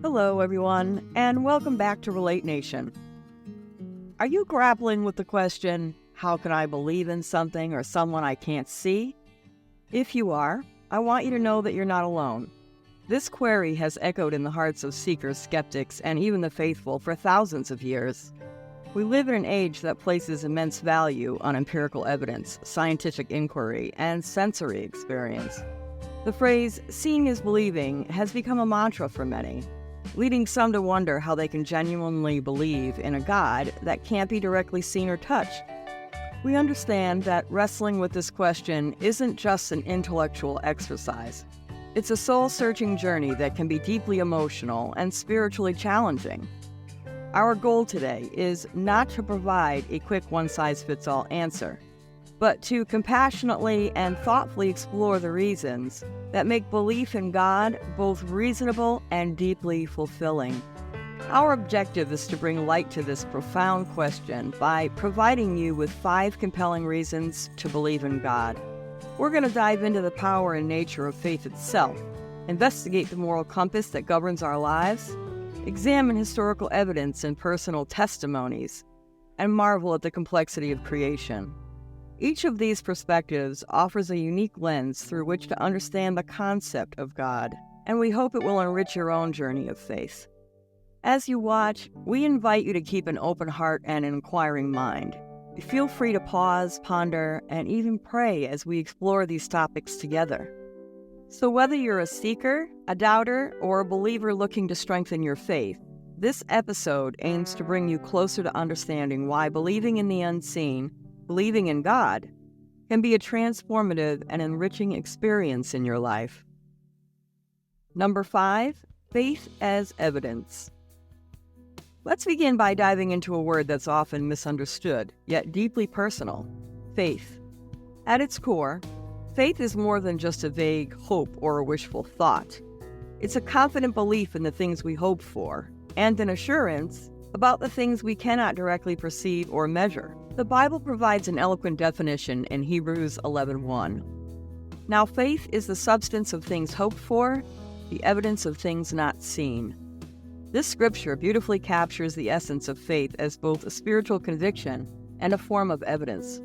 Hello, everyone, and welcome back to RelateNation. Are you grappling with the question, how can I believe in something or someone I can't see? If you are, I want you to know that you're not alone. This query has echoed in the hearts of seekers, skeptics, and even the faithful for thousands of years. We live in an age that places immense value on empirical evidence, scientific inquiry, and sensory experience. The phrase, seeing is believing, has become a mantra for many, leading some to wonder how they can genuinely believe in a God that can't be directly seen or touched. We understand that wrestling with this question isn't just an intellectual exercise. It's a soul-searching journey that can be deeply emotional and spiritually challenging. Our goal today is not to provide a quick one-size-fits-all answer, but to compassionately and thoughtfully explore the reasons that make belief in God both reasonable and deeply fulfilling. Our objective is to bring light to this profound question by providing you with 5 compelling reasons to believe in God. We're going to dive into the power and nature of faith itself, investigate the moral compass that governs our lives, examine historical evidence and personal testimonies, and marvel at the complexity of creation. Each of these perspectives offers a unique lens through which to understand the concept of God, and we hope it will enrich your own journey of faith. As you watch, we invite you to keep an open heart and an inquiring mind. Feel free to pause, ponder, and even pray as we explore these topics together. So whether you're a seeker, a doubter, or a believer looking to strengthen your faith, this episode aims to bring you closer to understanding why believing in the unseen, believing in God, can be a transformative and enriching experience in your life. Number 5, faith as evidence. Let's begin by diving into a word that's often misunderstood, yet deeply personal: faith. At its core, faith is more than just a vague hope or a wishful thought. It's a confident belief in the things we hope for, and an assurance about the things we cannot directly perceive or measure. The Bible provides an eloquent definition in Hebrews 11:1. Now faith is the substance of things hoped for, the evidence of things not seen. This scripture beautifully captures the essence of faith as both a spiritual conviction and a form of evidence.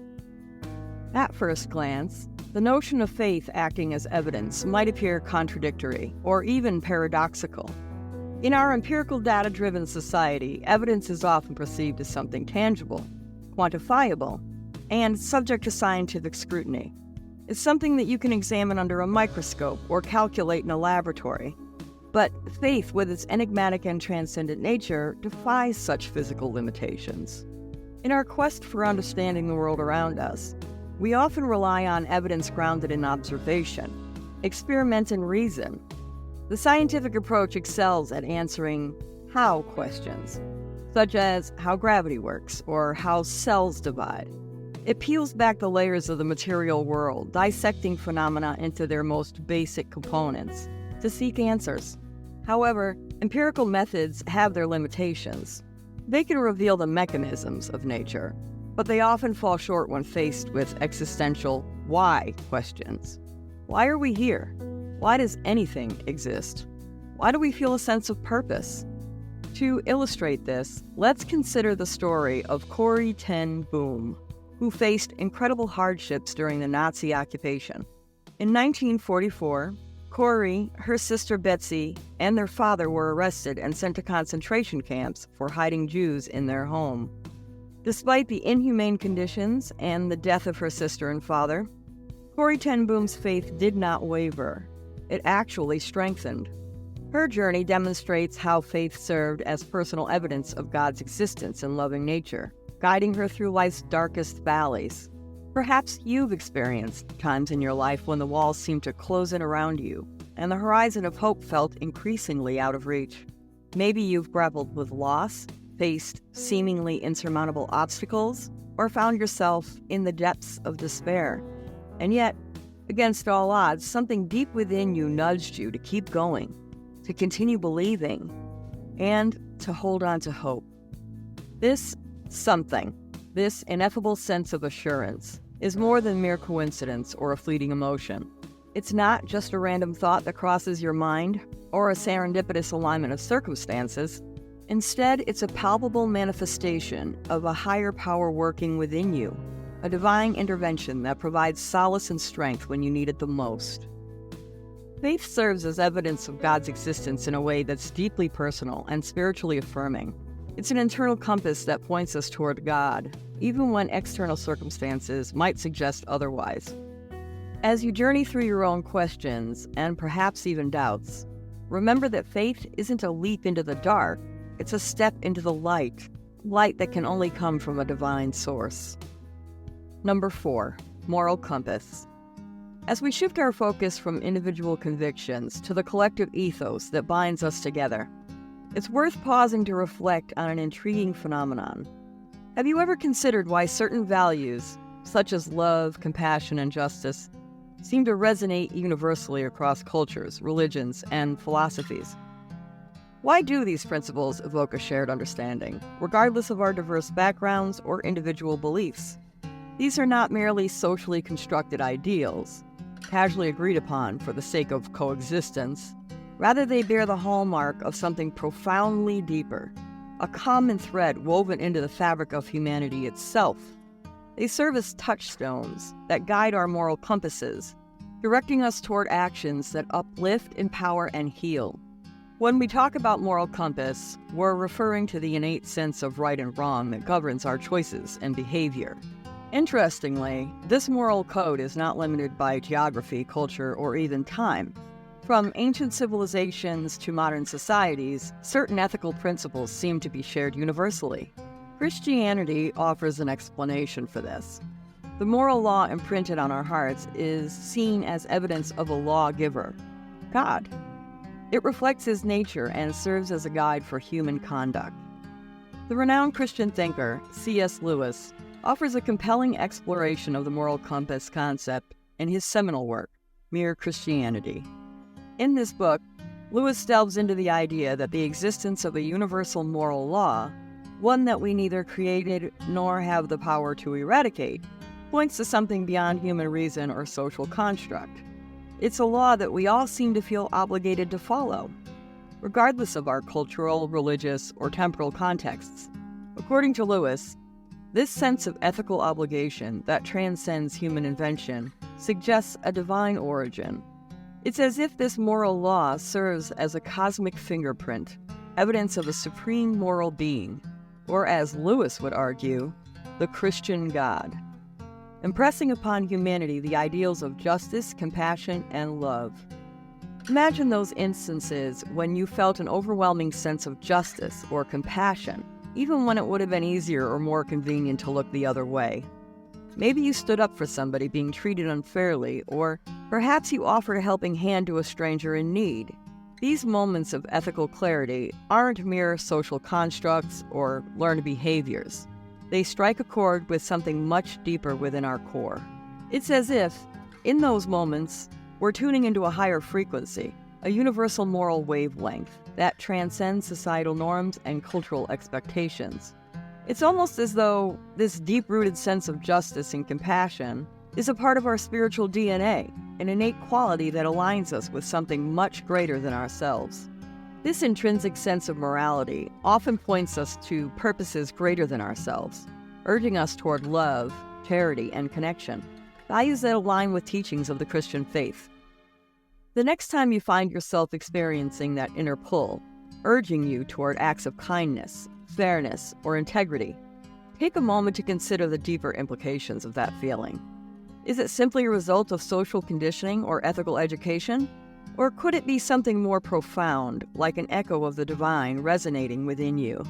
At first glance, the notion of faith acting as evidence might appear contradictory or even paradoxical. In our empirical data-driven society, evidence is often perceived as something tangible, quantifiable, and subject to scientific scrutiny. It's something that you can examine under a microscope or calculate in a laboratory. But faith, with its enigmatic and transcendent nature, defies such physical limitations. In our quest for understanding the world around us, we often rely on evidence grounded in observation, experiment, and reason. The scientific approach excels at answering how questions, such as how gravity works or how cells divide. It peels back the layers of the material world, dissecting phenomena into their most basic components to seek answers. However, empirical methods have their limitations. They can reveal the mechanisms of nature, but they often fall short when faced with existential why questions. Why are we here? Why does anything exist? Why do we feel a sense of purpose? To illustrate this, let's consider the story of Corrie ten Boom, who faced incredible hardships during the Nazi occupation. In 1944, Corrie, her sister Betsy, and their father were arrested and sent to concentration camps for hiding Jews in their home. Despite the inhumane conditions and the death of her sister and father, Corrie ten Boom's faith did not waver. It actually strengthened. Her journey demonstrates how faith served as personal evidence of God's existence in loving nature, guiding her through life's darkest valleys. Perhaps you've experienced times in your life when the walls seemed to close in around you, and the horizon of hope felt increasingly out of reach. Maybe you've grappled with loss, faced seemingly insurmountable obstacles, or found yourself in the depths of despair. And yet, against all odds, something deep within you nudged you to keep going, to continue believing, and to hold on to hope. This something, this ineffable sense of assurance, is more than mere coincidence or a fleeting emotion. It's not just a random thought that crosses your mind. or a serendipitous alignment of circumstances. Instead, it's a palpable manifestation of a higher power working within you, a divine intervention that provides solace and strength when you need it the most. Faith serves as evidence of God's existence in a way that's deeply personal and spiritually affirming. It's an internal compass that points us toward God, even when external circumstances might suggest otherwise. As you journey through your own questions, and perhaps even doubts, remember that faith isn't a leap into the dark, it's a step into the light that can only come from a divine source. Number 4, moral compass. As we shift our focus from individual convictions to the collective ethos that binds us together, it's worth pausing to reflect on an intriguing phenomenon. Have you ever considered why certain values, such as love, compassion, and justice, seem to resonate universally across cultures, religions, and philosophies? Why do these principles evoke a shared understanding, regardless of our diverse backgrounds or individual beliefs? These are not merely socially constructed ideals, casually agreed upon for the sake of coexistence. Rather, they bear the hallmark of something profoundly deeper, a common thread woven into the fabric of humanity itself. They serve as touchstones that guide our moral compasses, directing us toward actions that uplift, empower, and heal. When we talk about moral compass, we're referring to the innate sense of right and wrong that governs our choices and behavior. Interestingly, this moral code is not limited by geography, culture, or even time. From ancient civilizations to modern societies, certain ethical principles seem to be shared universally. Christianity offers an explanation for this. The moral law imprinted on our hearts is seen as evidence of a lawgiver, God. It reflects his nature and serves as a guide for human conduct. The renowned Christian thinker, C.S. Lewis, offers a compelling exploration of the moral compass concept in his seminal work, Mere Christianity. In this book, Lewis delves into the idea that the existence of a universal moral law, one that we neither created nor have the power to eradicate, points to something beyond human reason or social construct. It's a law that we all seem to feel obligated to follow, regardless of our cultural, religious, or temporal contexts. According to Lewis, this sense of ethical obligation that transcends human invention suggests a divine origin. It's as if this moral law serves as a cosmic fingerprint, evidence of a supreme moral being, or as Lewis would argue, the Christian God, impressing upon humanity the ideals of justice, compassion, and love. Imagine those instances when you felt an overwhelming sense of justice or compassion, even when it would have been easier or more convenient to look the other way. Maybe you stood up for somebody being treated unfairly, or perhaps you offered a helping hand to a stranger in need. These moments of ethical clarity aren't mere social constructs or learned behaviors. They strike a chord with something much deeper within our core. It's as if, in those moments, we're tuning into a higher frequency, a universal moral wavelength that transcends societal norms and cultural expectations. It's almost as though this deep-rooted sense of justice and compassion is a part of our spiritual DNA, an innate quality that aligns us with something much greater than ourselves. This intrinsic sense of morality often points us to purposes greater than ourselves, urging us toward love, charity, and connection, values that align with teachings of the Christian faith. The next time you find yourself experiencing that inner pull, urging you toward acts of kindness, fairness, or integrity, take a moment to consider the deeper implications of that feeling. Is it simply a result of social conditioning or ethical education? Or could it be something more profound, like an echo of the divine resonating within you?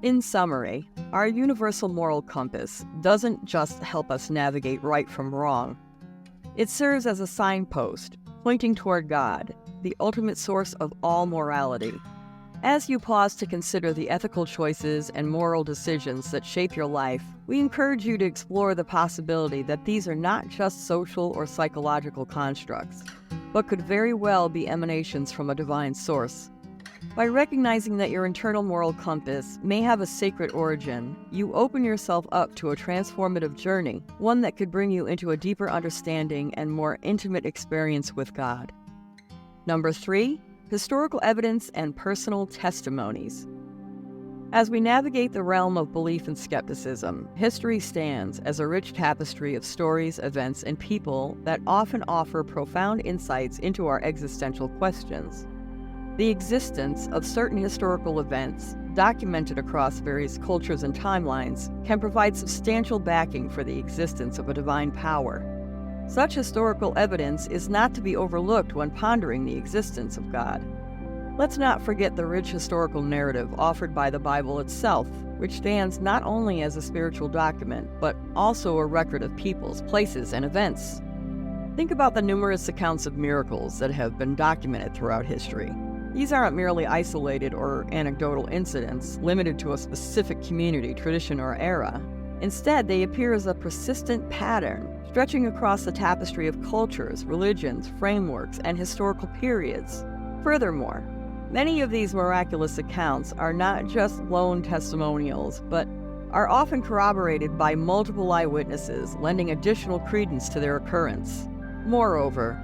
In summary, our universal moral compass doesn't just help us navigate right from wrong. It serves as a signpost, pointing toward God, the ultimate source of all morality. As you pause to consider the ethical choices and moral decisions that shape your life, we encourage you to explore the possibility that these are not just social or psychological constructs, but could very well be emanations from a divine source. By recognizing that your internal moral compass may have a sacred origin, you open yourself up to a transformative journey, one that could bring you into a deeper understanding and more intimate experience with God. Number 3, historical evidence and personal testimonies. As we navigate the realm of belief and skepticism, history stands as a rich tapestry of stories, events, and people that often offer profound insights into our existential questions. The existence of certain historical events, documented across various cultures and timelines, can provide substantial backing for the existence of a divine power. Such historical evidence is not to be overlooked when pondering the existence of God. Let's not forget the rich historical narrative offered by the Bible itself, which stands not only as a spiritual document, but also a record of peoples, places, and events. Think about the numerous accounts of miracles that have been documented throughout history. These aren't merely isolated or anecdotal incidents limited to a specific community, tradition, or era. Instead, they appear as a persistent pattern, stretching across the tapestry of cultures, religions, frameworks, and historical periods. Furthermore, many of these miraculous accounts are not just lone testimonials, but are often corroborated by multiple eyewitnesses, lending additional credence to their occurrence. Moreover,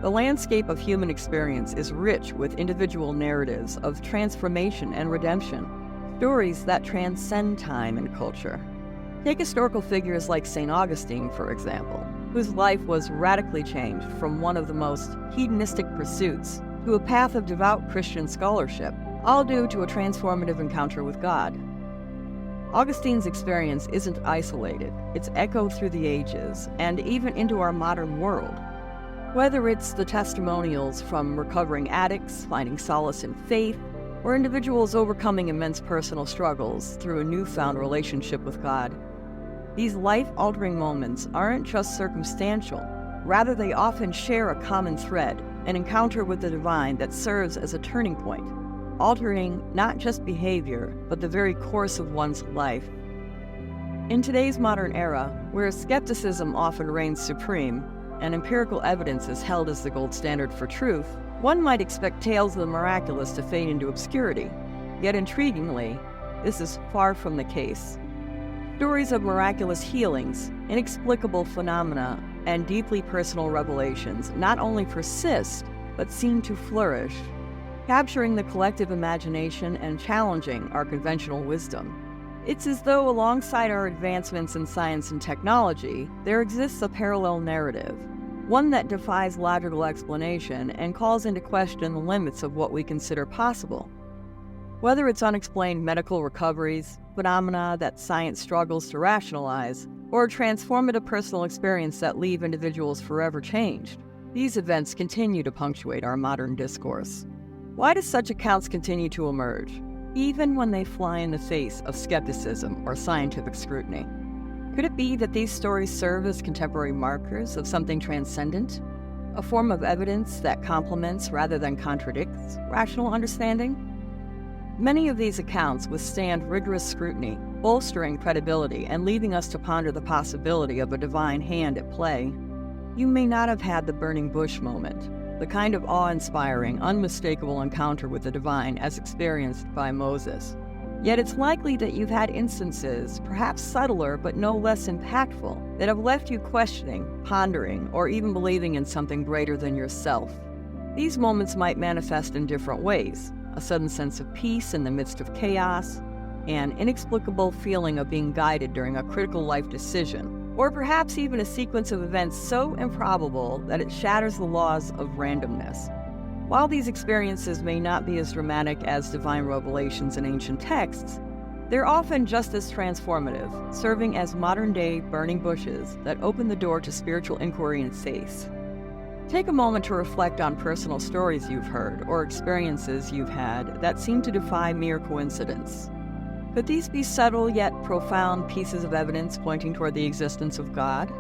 the landscape of human experience is rich with individual narratives of transformation and redemption, stories that transcend time and culture. Take historical figures like St. Augustine, for example, whose life was radically changed from one of the most hedonistic pursuits to a path of devout Christian scholarship, all due to a transformative encounter with God. Augustine's experience isn't isolated. It's echoed through the ages and even into our modern world. Whether it's the testimonials from recovering addicts finding solace in faith, or individuals overcoming immense personal struggles through a newfound relationship with God, these life-altering moments aren't just circumstantial. Rather, they often share a common thread, an encounter with the divine that serves as a turning point, altering not just behavior, but the very course of one's life. In today's modern era, where skepticism often reigns supreme, and empirical evidence is held as the gold standard for truth, one might expect tales of the miraculous to fade into obscurity. Yet intriguingly, this is far from the case. Stories of miraculous healings, inexplicable phenomena, and deeply personal revelations not only persist, but seem to flourish, capturing the collective imagination and challenging our conventional wisdom. It's as though alongside our advancements in science and technology, there exists a parallel narrative, one that defies logical explanation and calls into question the limits of what we consider possible. Whether it's unexplained medical recoveries, phenomena that science struggles to rationalize, or a transformative personal experience that leave individuals forever changed, these events continue to punctuate our modern discourse. Why do such accounts continue to emerge, even when they fly in the face of skepticism or scientific scrutiny? Could it be that these stories serve as contemporary markers of something transcendent, a form of evidence that complements rather than contradicts rational understanding? Many of these accounts withstand rigorous scrutiny, bolstering credibility and leading us to ponder the possibility of a divine hand at play. You may not have had the burning bush moment, the kind of awe-inspiring, unmistakable encounter with the divine as experienced by Moses. Yet it's likely that you've had instances, perhaps subtler but no less impactful, that have left you questioning, pondering, or even believing in something greater than yourself. These moments might manifest in different ways: a sudden sense of peace in the midst of chaos, an inexplicable feeling of being guided during a critical life decision, or perhaps even a sequence of events so improbable that it shatters the laws of randomness. While these experiences may not be as dramatic as divine revelations in ancient texts, they're often just as transformative, serving as modern-day burning bushes that open the door to spiritual inquiry and faith. Take a moment to reflect on personal stories you've heard or experiences you've had that seem to defy mere coincidence. Could these be subtle yet profound pieces of evidence pointing toward the existence of God?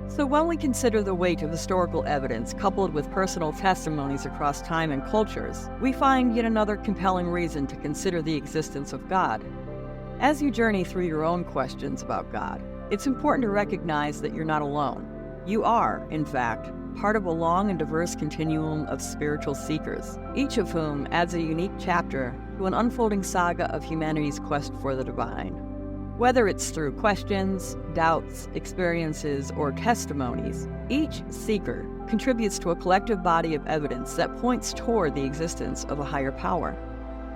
So when we consider the weight of historical evidence coupled with personal testimonies across time and cultures, we find yet another compelling reason to consider the existence of God. As you journey through your own questions about God, it's important to recognize that you're not alone. You are, in fact, part of a long and diverse continuum of spiritual seekers, each of whom adds a unique chapter to an unfolding saga of humanity's quest for the divine. Whether it's through questions, doubts, experiences, or testimonies, each seeker contributes to a collective body of evidence that points toward the existence of a higher power.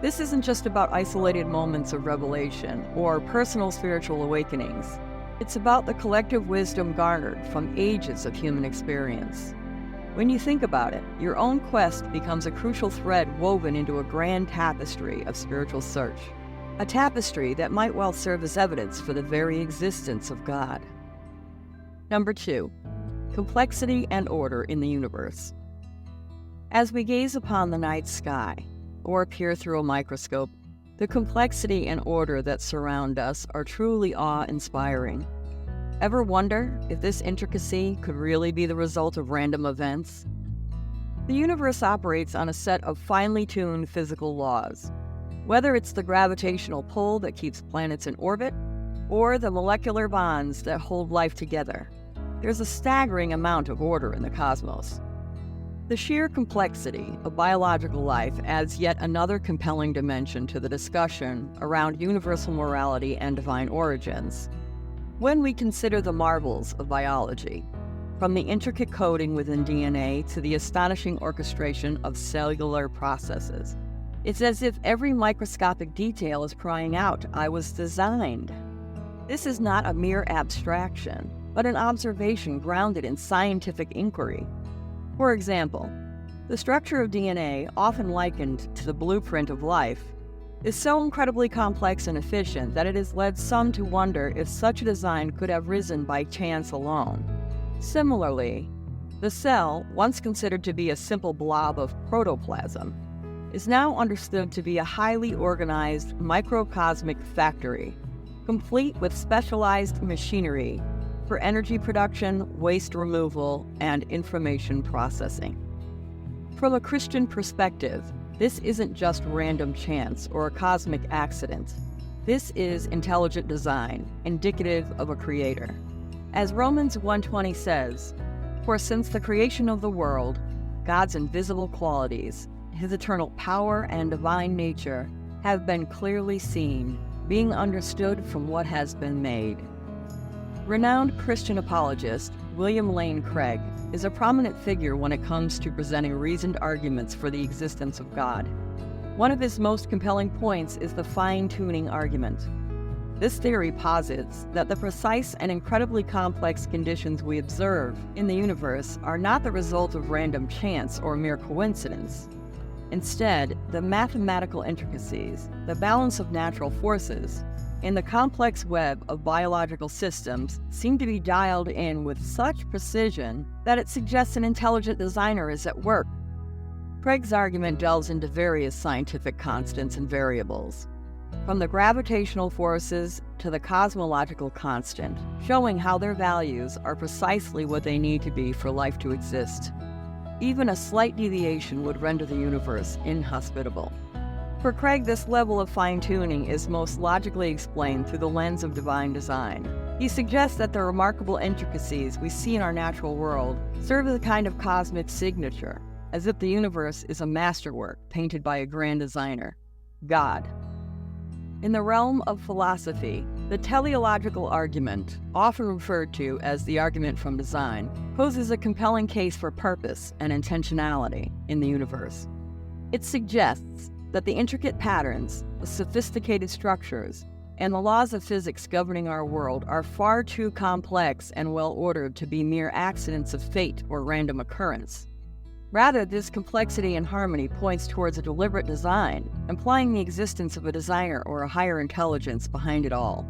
This isn't just about isolated moments of revelation or personal spiritual awakenings. It's about the collective wisdom garnered from ages of human experience. When you think about it, your own quest becomes a crucial thread woven into a grand tapestry of spiritual search. A tapestry that might well serve as evidence for the very existence of God. Number 2, complexity and order in the universe. As we gaze upon the night sky, or peer through a microscope, the complexity and order that surround us are truly awe-inspiring. Ever wonder if this intricacy could really be the result of random events? The universe operates on a set of finely tuned physical laws. Whether it's the gravitational pull that keeps planets in orbit, or the molecular bonds that hold life together, there's a staggering amount of order in the cosmos. The sheer complexity of biological life adds yet another compelling dimension to the discussion around universal morality and divine origins. When we consider the marvels of biology, from the intricate coding within DNA to the astonishing orchestration of cellular processes, it's as if every microscopic detail is crying out, "I was designed." This is not a mere abstraction, but an observation grounded in scientific inquiry. For example, the structure of DNA, often likened to the blueprint of life, is so incredibly complex and efficient that it has led some to wonder if such a design could have risen by chance alone. Similarly, the cell, once considered to be a simple blob of protoplasm, is now understood to be a highly organized microcosmic factory, complete with specialized machinery for energy production, waste removal, and information processing. From a Christian perspective, this isn't just random chance or a cosmic accident. This is intelligent design, indicative of a creator. As Romans 1:20 says, "For since the creation of the world, God's invisible qualities, His eternal power and divine nature, have been clearly seen, being understood from what has been made." Renowned Christian apologist William Lane Craig is a prominent figure when it comes to presenting reasoned arguments for the existence of God. One of his most compelling points is the fine-tuning argument. This theory posits that the precise and incredibly complex conditions we observe in the universe are not the result of random chance or mere coincidence. Instead, the mathematical intricacies, the balance of natural forces, and the complex web of biological systems seem to be dialed in with such precision that it suggests an intelligent designer is at work. Craig's argument delves into various scientific constants and variables, from the gravitational forces to the cosmological constant, showing how their values are precisely what they need to be for life to exist. Even a slight deviation would render the universe inhospitable. For Craig, this level of fine-tuning is most logically explained through the lens of divine design. He suggests that the remarkable intricacies we see in our natural world serve as a kind of cosmic signature, as if the universe is a masterwork painted by a grand designer, God. In the realm of philosophy, the teleological argument, often referred to as the argument from design, poses a compelling case for purpose and intentionality in the universe. It suggests that the intricate patterns, the sophisticated structures, and the laws of physics governing our world are far too complex and well-ordered to be mere accidents of fate or random occurrence. Rather, this complexity and harmony points towards a deliberate design, implying the existence of a designer or a higher intelligence behind it all.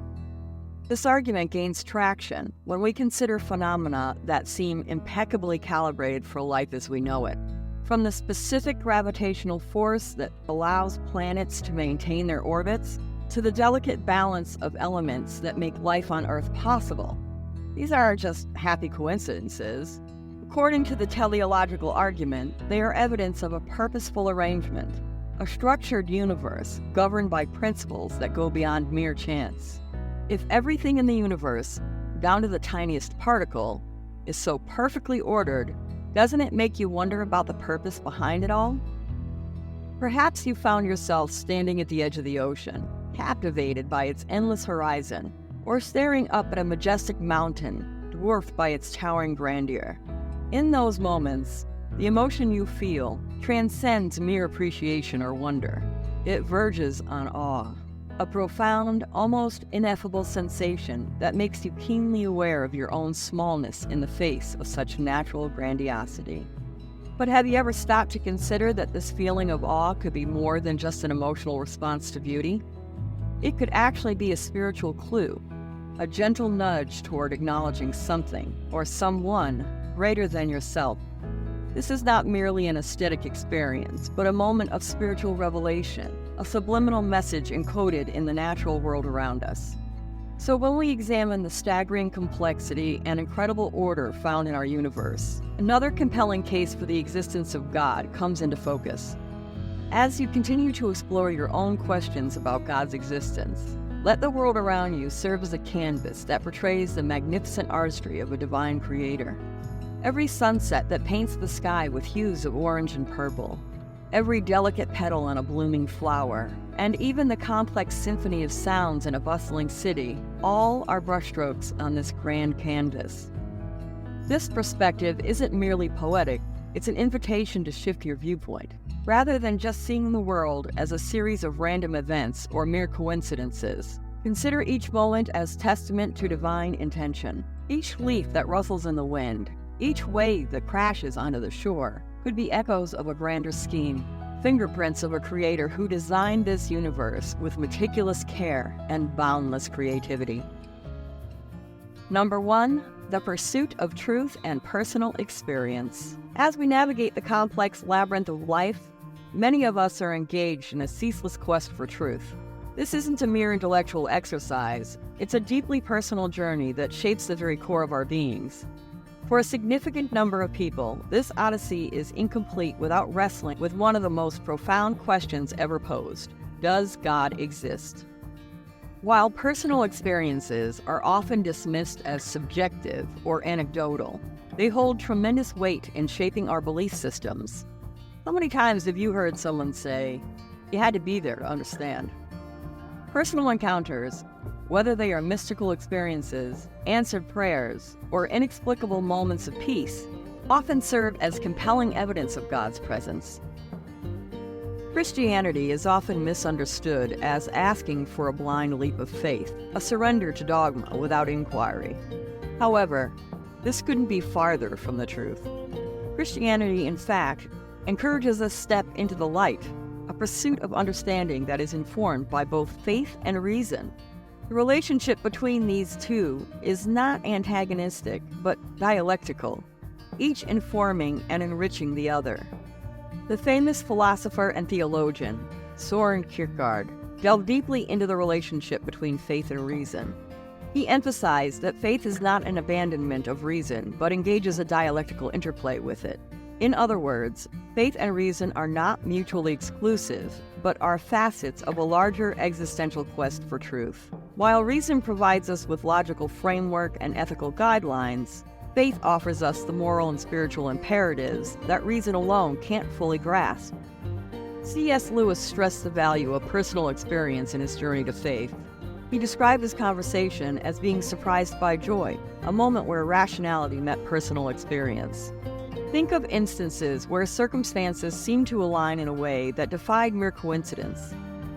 This argument gains traction when we consider phenomena that seem impeccably calibrated for life as we know it. From the specific gravitational force that allows planets to maintain their orbits, to the delicate balance of elements that make life on Earth possible. These aren't just happy coincidences. According to the teleological argument, they are evidence of a purposeful arrangement, a structured universe governed by principles that go beyond mere chance. If everything in the universe, down to the tiniest particle, is so perfectly ordered, doesn't it make you wonder about the purpose behind it all? Perhaps you found yourself standing at the edge of the ocean, captivated by its endless horizon, or staring up at a majestic mountain dwarfed by its towering grandeur. In those moments, the emotion you feel transcends mere appreciation or wonder. It verges on awe, a profound, almost ineffable sensation that makes you keenly aware of your own smallness in the face of such natural grandiosity. But have you ever stopped to consider that this feeling of awe could be more than just an emotional response to beauty? It could actually be a spiritual clue, a gentle nudge toward acknowledging something or someone greater than yourself. This is not merely an aesthetic experience, but a moment of spiritual revelation, a subliminal message encoded in the natural world around us. So when we examine the staggering complexity and incredible order found in our universe, another compelling case for the existence of God comes into focus. As you continue to explore your own questions about God's existence, let the world around you serve as a canvas that portrays the magnificent artistry of a divine creator. Every sunset that paints the sky with hues of orange and purple, every delicate petal on a blooming flower, and even the complex symphony of sounds in a bustling city, all are brushstrokes on this grand canvas. This perspective isn't merely poetic, it's an invitation to shift your viewpoint. Rather than just seeing the world as a series of random events or mere coincidences, consider each moment as testament to divine intention. Each leaf that rustles in the wind, each wave that crashes onto the shore, could be echoes of a grander scheme, fingerprints of a creator who designed this universe with meticulous care and boundless creativity. Number 1, the pursuit of truth and personal experience. As we navigate the complex labyrinth of life, many of us are engaged in a ceaseless quest for truth. This isn't a mere intellectual exercise, it's a deeply personal journey that shapes the very core of our beings. For a significant number of people, this odyssey is incomplete without wrestling with one of the most profound questions ever posed: does God exist? While personal experiences are often dismissed as subjective or anecdotal, they hold tremendous weight in shaping our belief systems. How many times have you heard someone say, "You had to be there to understand"? Personal encounters, whether they are mystical experiences, answered prayers, or inexplicable moments of peace, often serve as compelling evidence of God's presence. Christianity is often misunderstood as asking for a blind leap of faith, a surrender to dogma without inquiry. However, this couldn't be farther from the truth. Christianity, in fact, encourages us to step into the light, a pursuit of understanding that is informed by both faith and reason. The relationship between these two is not antagonistic, but dialectical, each informing and enriching the other. The famous philosopher and theologian, Søren Kierkegaard, delved deeply into the relationship between faith and reason. He emphasized that faith is not an abandonment of reason, but engages a dialectical interplay with it. In other words, faith and reason are not mutually exclusive, but are facets of a larger existential quest for truth. While reason provides us with logical framework and ethical guidelines, faith offers us the moral and spiritual imperatives that reason alone can't fully grasp. C.S. Lewis stressed the value of personal experience in his journey to faith. He described this conversation as being surprised by joy, a moment where rationality met personal experience. Think of instances where circumstances seem to align in a way that defied mere coincidence.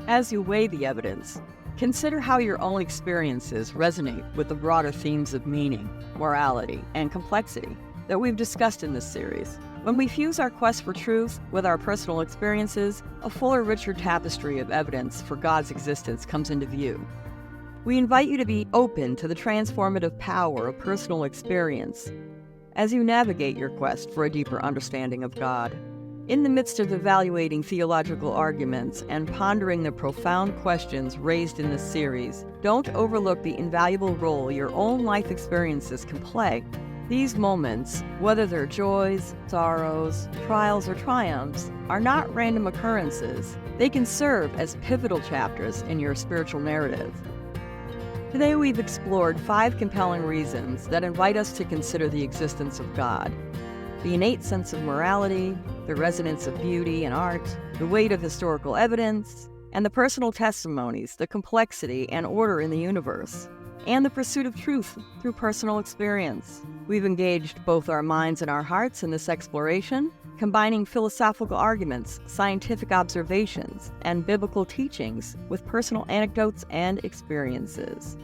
As you weigh the evidence, consider how your own experiences resonate with the broader themes of meaning, morality, and complexity that we've discussed in this series. When we fuse our quest for truth with our personal experiences, a fuller, richer tapestry of evidence for God's existence comes into view. We invite you to be open to the transformative power of personal experience as you navigate your quest for a deeper understanding of God. In the midst of evaluating theological arguments and pondering the profound questions raised in this series, don't overlook the invaluable role your own life experiences can play. These moments, whether they're joys, sorrows, trials, or triumphs, are not random occurrences. They can serve as pivotal chapters in your spiritual narrative. Today we've explored 5 compelling reasons that invite us to consider the existence of God: the innate sense of morality, the resonance of beauty and art, the weight of historical evidence, and the personal testimonies, the complexity and order in the universe, and the pursuit of truth through personal experience. We've engaged both our minds and our hearts in this exploration, combining philosophical arguments, scientific observations, and biblical teachings with personal anecdotes and experiences.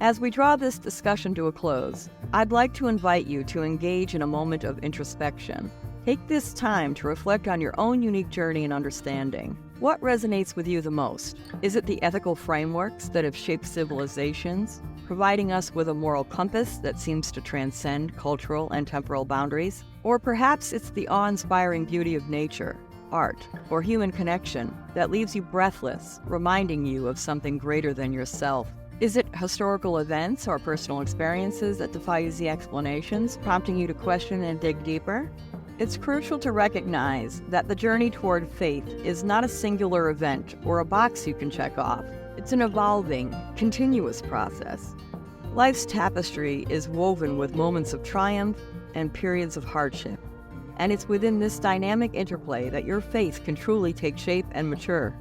As we draw this discussion to a close, I'd like to invite you to engage in a moment of introspection. Take this time to reflect on your own unique journey and understanding. What resonates with you the most? Is it the ethical frameworks that have shaped civilizations, providing us with a moral compass that seems to transcend cultural and temporal boundaries? Or perhaps it's the awe-inspiring beauty of nature, art, or human connection that leaves you breathless, reminding you of something greater than yourself. Is it historical events or personal experiences that defy easy explanations, prompting you to question and dig deeper? It's crucial to recognize that the journey toward faith is not a singular event or a box you can check off. It's an evolving, continuous process. Life's tapestry is woven with moments of triumph and periods of hardship, and it's within this dynamic interplay that your faith can truly take shape and mature.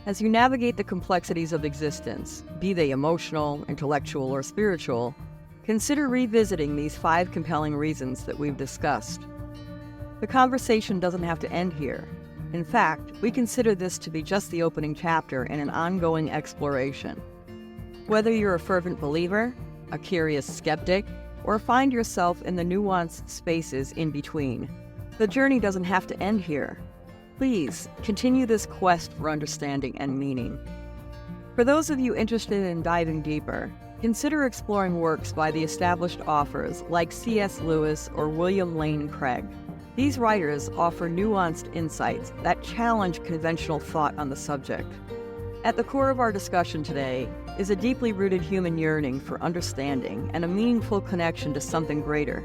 As you navigate the complexities of existence, be they emotional, intellectual, or spiritual, consider revisiting these 5 compelling reasons that we've discussed. The conversation doesn't have to end here. In fact, we consider this to be just the opening chapter in an ongoing exploration. Whether you're a fervent believer, a curious skeptic, or find yourself in the nuanced spaces in between, the journey doesn't have to end here. Please continue this quest for understanding and meaning. For those of you interested in diving deeper, consider exploring works by the established authors like C.S. Lewis or William Lane Craig. These writers offer nuanced insights that challenge conventional thought on the subject. At the core of our discussion today is a deeply rooted human yearning for understanding and a meaningful connection to something greater.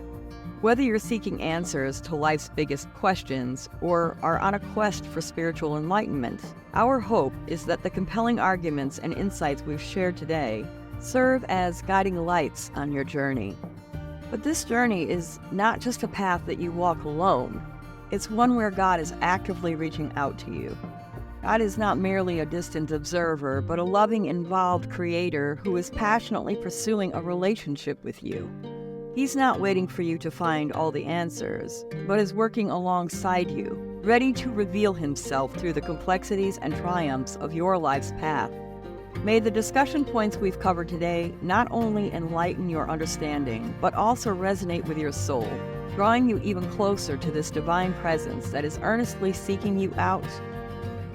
Whether you're seeking answers to life's biggest questions or are on a quest for spiritual enlightenment, our hope is that the compelling arguments and insights we've shared today serve as guiding lights on your journey. But this journey is not just a path that you walk alone. It's one where God is actively reaching out to you. God is not merely a distant observer, but a loving, involved creator who is passionately pursuing a relationship with you. He's not waiting for you to find all the answers, but is working alongside you, ready to reveal himself through the complexities and triumphs of your life's path. May the discussion points we've covered today not only enlighten your understanding, but also resonate with your soul, drawing you even closer to this divine presence that is earnestly seeking you out.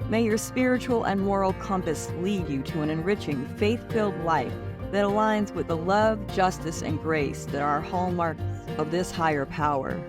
May your spiritual and moral compass lead you to an enriching, faith-filled life that aligns with the love, justice, and grace that are hallmarks of this higher power.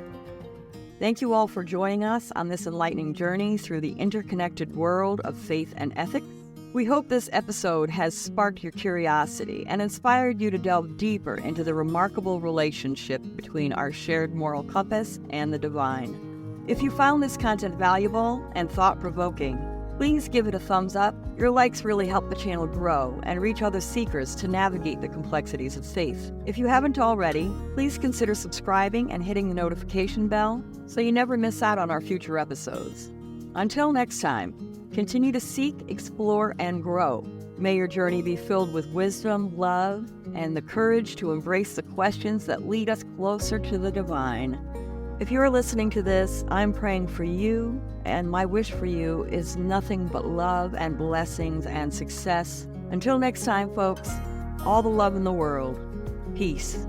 Thank you all for joining us on this enlightening journey through the interconnected world of faith and ethics. We hope this episode has sparked your curiosity and inspired you to delve deeper into the remarkable relationship between our shared moral compass and the divine. If you found this content valuable and thought-provoking, please give it a thumbs up. Your likes really help the channel grow and reach other seekers to navigate the complexities of faith. If you haven't already, please consider subscribing and hitting the notification bell so you never miss out on our future episodes. Until next time, continue to seek, explore, and grow. May your journey be filled with wisdom, love, and the courage to embrace the questions that lead us closer to the divine. If you're listening to this, I'm praying for you, and my wish for you is nothing but love and blessings and success. Until next time, folks, all the love in the world. Peace.